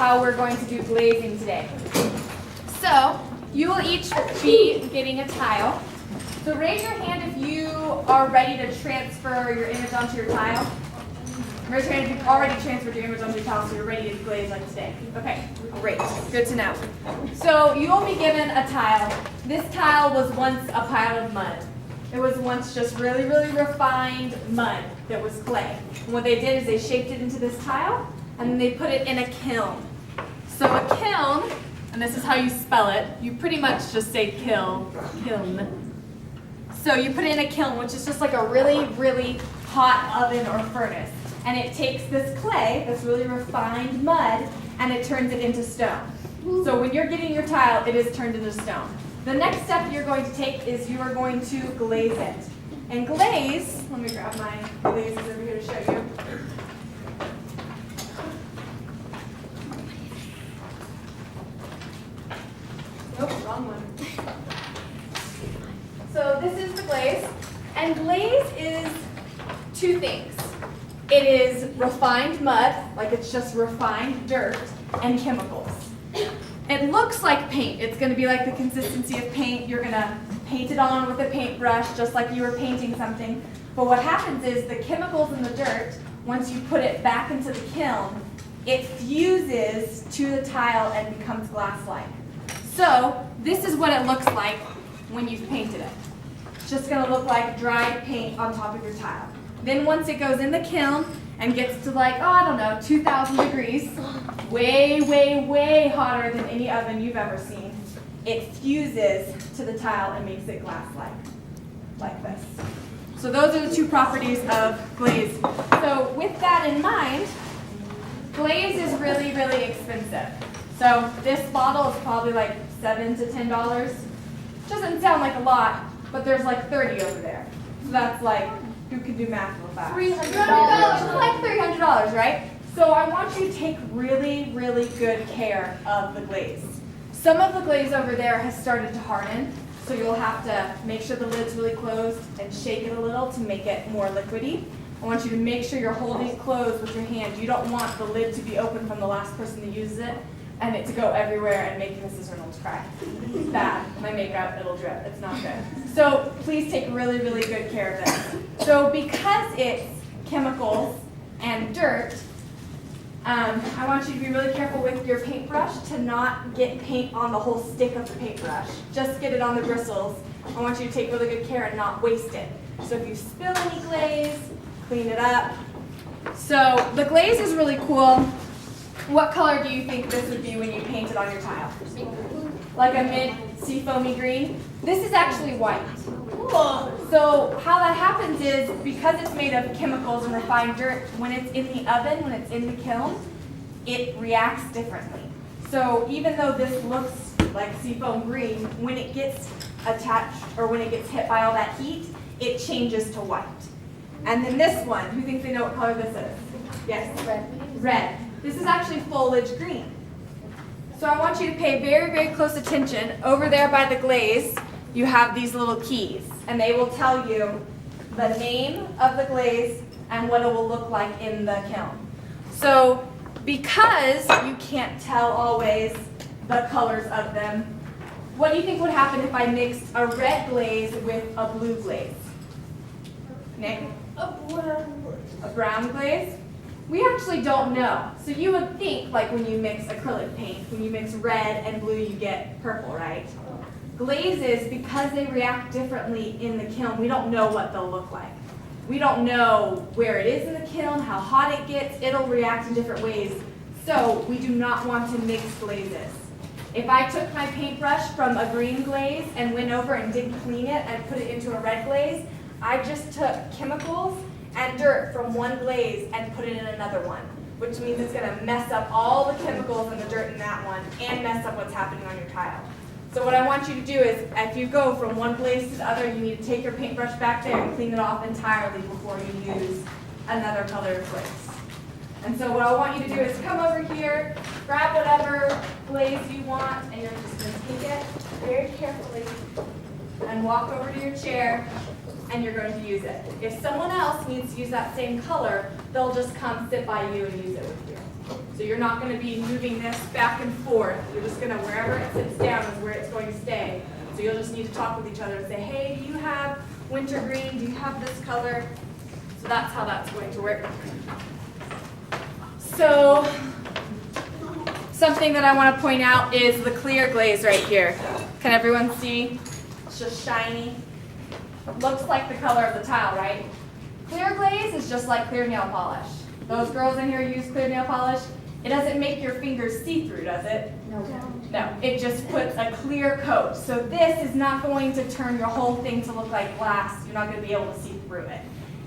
how we're going to do glazing today. So you will each be getting a tile. So raise your hand if you are ready to transfer your image onto your tile. Raise your hand if you've already transferred your image onto your tile, so you're ready to glaze like today. Okay, great. Good to know. So you will be given a tile. This tile was once a pile of mud. It was once just really, really refined mud that was clay. And what they did is they shaped it into this tile, and then they put it in a kiln. So a kiln, and this is how you spell it, you pretty much just say kiln. So you put it in a kiln, which is just like a really, really hot oven or furnace. And it takes this clay, this really refined mud, and it turns it into stone. So when you're getting your tile, it is turned into stone. The next step you're going to take is you are going to glaze it. And glaze, let me grab my glazes over here to show you. Nope, wrong one. So this is the glaze. And glaze is two things. It is refined mud, like it's just refined dirt, and chemicals. It looks like paint. It's going to be like the consistency of paint. You're going to paint it on with a paintbrush just like you were painting something. But what happens is the chemicals in the dirt, once you put it back into the kiln, it fuses to the tile and becomes glass-like. So this is what it looks like when you've painted it. It's just going to look like dried paint on top of your tile. Then once it goes in the kiln and gets to like, oh, I don't know, 2,000 degrees, way, way, way hotter than any oven you've ever seen, it fuses to the tile and makes it glass-like, like this. So those are the two properties of glaze. So with that in mind, glaze is really, really expensive. So this bottle is probably like $7 to $10. Doesn't sound like a lot, but there's like 30 over there. So that's like, who can do math real fast? $300. It's like $300, right? So I want you to take really, really good care of the glaze. Some of the glaze over there has started to harden, so you'll have to make sure the lid's really closed and shake it a little to make it more liquidy. I want you to make sure you're holding it closed with your hand. You don't want the lid to be open from the last person that uses it and it to go everywhere and make Mrs. Reynolds cry. It's bad. My makeup, it'll drip. It's not good. So please take really, really good care of this. So because it's chemicals and dirt, I want you to be really careful with your paintbrush to not get paint on the whole stick of the paintbrush. Just get it on the bristles. I want you to take really good care and not waste it. So if you spill any glaze, clean it up. So the glaze is really cool. What color do you think this would be when you paint it on your tile? Like a mid-sea foamy green? This is actually white. So how that happens is because it's made of chemicals and refined dirt, when it's in the oven, when it's in the kiln, it reacts differently. So even though this looks like seafoam green, when it gets attached or when it gets hit by all that heat, it changes to white. And then this one, who thinks they know what color this is? Yes? Red. This is actually foliage green. So I want you to pay very, very close attention. Over there by the glaze, you have these little keys, and they will tell you the name of the glaze and what it will look like in the kiln. So because you can't tell always the colors of them, what do you think would happen if I mixed a red glaze with a blue glaze? Nick? A brown glaze? We actually don't know. So you would think, like when you mix acrylic paint, when you mix red and blue, you get purple, right? Glazes, because they react differently in the kiln, we don't know what they'll look like. We don't know where it is in the kiln, how hot it gets. It'll react in different ways. So we do not want to mix glazes. If I took my paintbrush from a green glaze and went over and didn't clean it and put it into a red glaze, I just took chemicals and dirt from one glaze and put it in another one, which means it's going to mess up all the chemicals and the dirt in that one and mess up what's happening on your tile. So what I want you to do is, if you go from one glaze to the other, you need to take your paintbrush back there and clean it off entirely before you use another color glaze. And so what I want you to do is come over here, grab whatever glaze you want, and you're just going to take it very carefully and walk over to your chair, and you're going to use it. If someone else needs to use that same color, they'll just come sit by you and use it with you. So you're not going to be moving this back and forth. You're just going to, wherever it sits down is where it's going to stay. So you'll just need to talk with each other and say, hey, do you have winter green? Do you have this color? So that's how that's going to work. So something that I want to point out is the clear glaze right here. Can everyone see? It's just shiny. Looks like the color of the tile, right? Clear glaze is just like clear nail polish. Those girls in here use clear nail polish. It doesn't make your fingers see-through, does it? No, it just puts a clear coat. So this is not going to turn your whole thing to look like glass. You're not going to be able to see through it.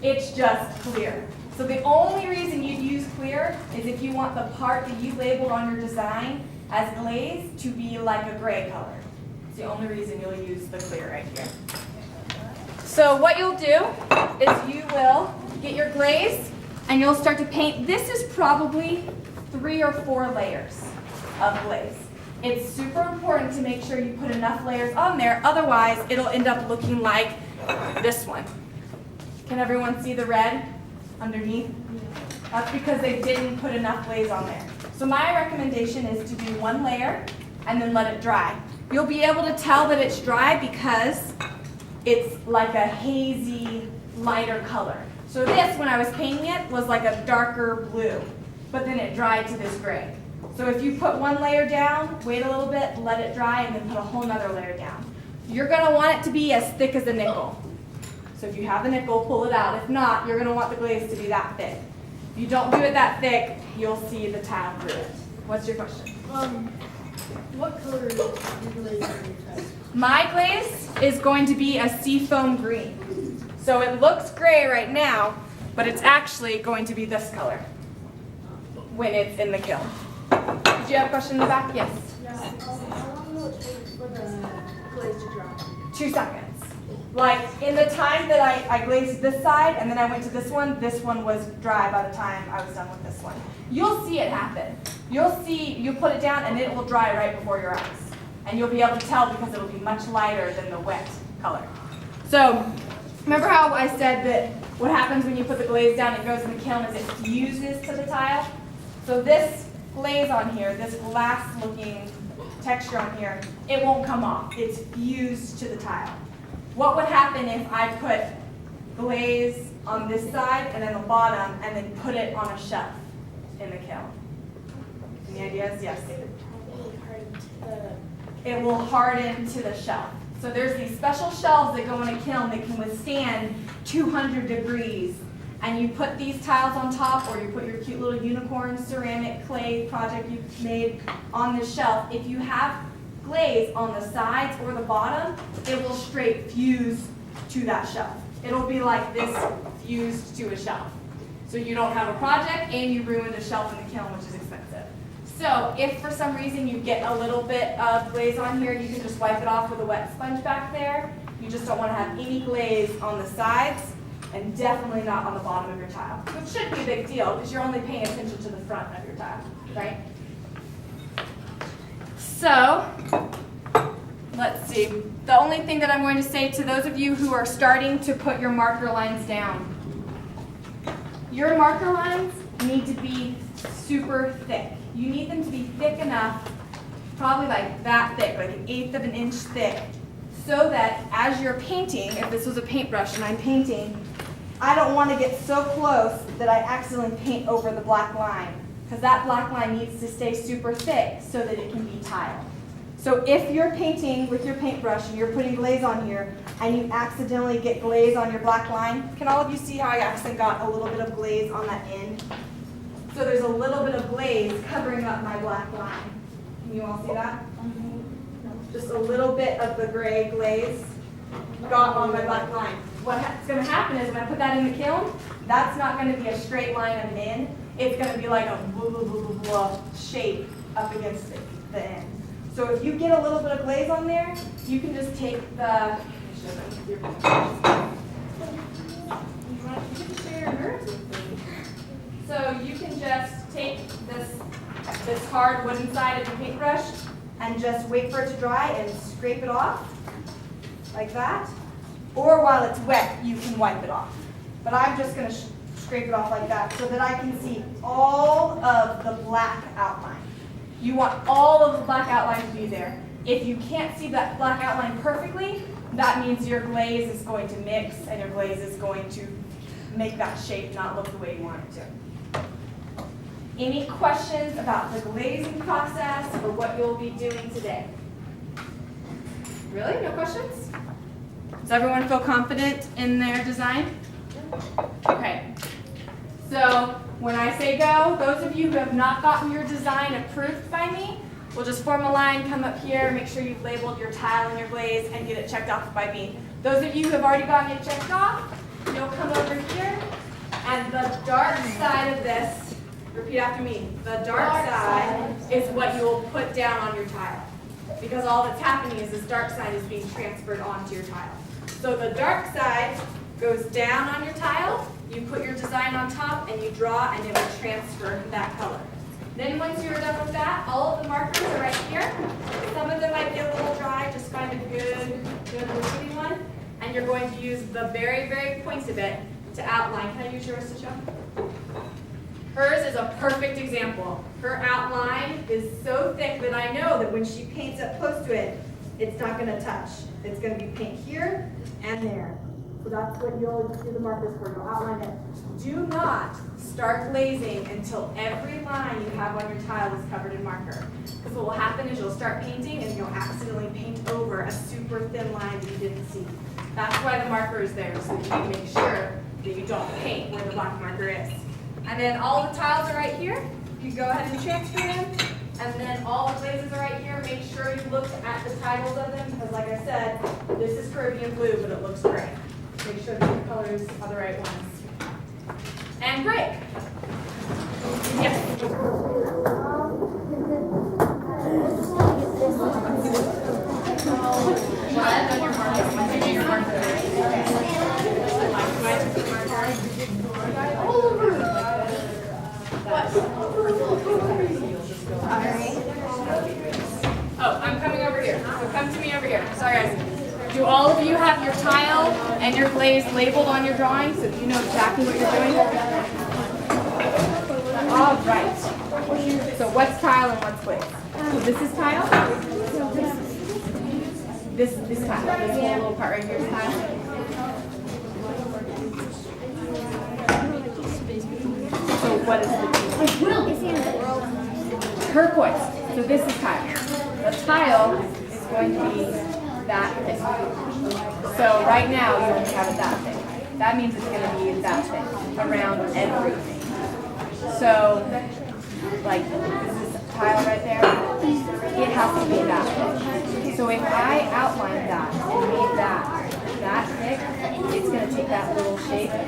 It's just clear. So the only reason you'd use clear is if you want the part that you labeled on your design as glaze to be like a gray color. It's the only reason you'll use the clear right here. So what you'll do is you will get your glaze and you'll start to paint. This is probably 3 or 4 layers of glaze. It's super important to make sure you put enough layers on there, otherwise it'll end up looking like this one. Can everyone see the red underneath? That's because they didn't put enough glaze on there. So my recommendation is to do 1 layer and then let it dry. You'll be able to tell that it's dry because it's like a hazy, lighter color. So this, when I was painting it, was like a darker blue, but then it dried to this gray. So if you put 1 layer down, wait a little bit, let it dry, and then put a whole nother layer down. You're gonna want it to be as thick as a nickel. So if you have a nickel, pull it out. If not, you're gonna want the glaze to be that thick. If you don't do it that thick, you'll see the tile through it. What's your question? What color is your glaze on your tile? My glaze is going to be a seafoam green. So it looks gray right now, but it's actually going to be this color when it's in the kiln. Did you have a question in the back? Yes. How long will it take for the glaze to dry? 2 seconds. Like in the time that I glazed this side and then I went to this one was dry by the time I was done with this one. You'll see it happen. You'll see, you put it down and it will dry right before your eyes. And you'll be able to tell because it'll be much lighter than the wet color. So remember how I said that what happens when you put the glaze down and it goes in the kiln is it fuses to the tile? So this glaze on here, this glass looking texture on here, it won't come off. It's fused to the tile. What would happen if I put glaze on this side and then the bottom and then put it on a shelf in the kiln? Any ideas? Yes. It will harden to the shelf. So there's these special shelves that go in a kiln that can withstand 200 degrees. And you put these tiles on top, or you put your cute little unicorn ceramic clay project you've made on the shelf. If you have glaze on the sides or the bottom, it will straight fuse to that shelf. It'll be like this fused to a shelf. So you don't have a project and you ruined a shelf in the kiln, which is expensive. So if for some reason you get a little bit of glaze on here, you can just wipe it off with a wet sponge back there. You just don't want to have any glaze on the sides and definitely not on the bottom of your tile, which shouldn't be a big deal because you're only paying attention to the front of your tile, right? So let's see. The only thing that I'm going to say to those of you who are starting to put your marker lines down, your marker lines need to be super thick. You need them to be thick enough, probably like that thick, like 1/8 of an inch thick, so that as you're painting, if this was a paintbrush and I'm painting, I don't want to get so close that I accidentally paint over the black line, because that black line needs to stay super thick so that it can be tile. So if you're painting with your paintbrush and you're putting glaze on here and you accidentally get glaze on your black line, can all of you see how I accidentally got a little bit of glaze on that end? So there's a little bit of glaze covering up my black line. Can you all see that? Just a little bit of the gray glaze got on my black line. What's going to happen is when I put that in the kiln, that's not going to be a straight line of an end. It's going to be like a blah, blah, blah, blah, blah shape up against the end. So if you get a little bit of glaze on there, you can just take the, you can share yours with me. So you can just take this hard wooden side of your paintbrush and just wait for it to dry and scrape it off like that. Or while it's wet, you can wipe it off. But I'm just going to scrape it off like that so that I can see all of the black outline. You want all of the black outline to be there. If you can't see that black outline perfectly, that means your glaze is going to mix and your glaze is going to make that shape not look the way you want it to. Any questions about the glazing process or what you'll be doing today? Really? No questions? Does everyone feel confident in their design? Okay. So when I say go, those of you who have not gotten your design approved by me, we'll just form a line, come up here, make sure you've labeled your tile and your glaze, and get it checked off by me. Those of you who have already gotten it checked off, you'll come over here, and the dark side of this, repeat after me, the dark side is what you will put down on your tile. Because all that's happening is this dark side is being transferred onto your tile. So the dark side goes down on your tile, you put your design on top, and you draw, and it will transfer that color. Then once you're done with that, all of the markers are right here. Some of them might be a little dry, just find a good liquidy one. And you're going to use the very, very point of it to outline. Can I use yours to show? Hers is a perfect example. Her outline is so thick that I know that when she paints up close to it, it's not going to touch. It's going to be paint here and there. So that's what you'll do the markers for. You'll outline it. Do not start glazing until every line you have on your tile is covered in marker. Because what will happen is you'll start painting and you'll accidentally paint over a super thin line that you didn't see. That's why the marker is there, so that you can make sure that you don't paint where the black marker is. And then all the tiles are right here. You go ahead and transfer them. And then all the glazes are right here. Make sure you look at the titles of them, because like I said, this is Caribbean blue, but it looks gray. Make sure that the colors are the right ones. And break. Yes. Oh, I'm coming over here. So come to me over here. Sorry, guys. Do all of you have your tile and your glaze labeled on your drawing so that you know exactly what you're doing? All right. So what's tile and what's glaze? So this is tile. This tile. This whole little part right here is tile. So what is the turquoise? So this is tile. The tile is going to be that thick. So right now you only have it that thick. That means it's going to be that thick around everything. So like this is tile right there. It has to be that thick. So if I outline that and made that thick, it's going to take that little shape and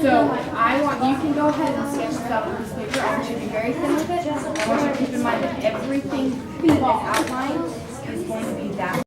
so I want, you can go ahead and sketch this out with this paper. I want you to be very thin with it. I want you to keep in mind that everything that is outlined is going to be that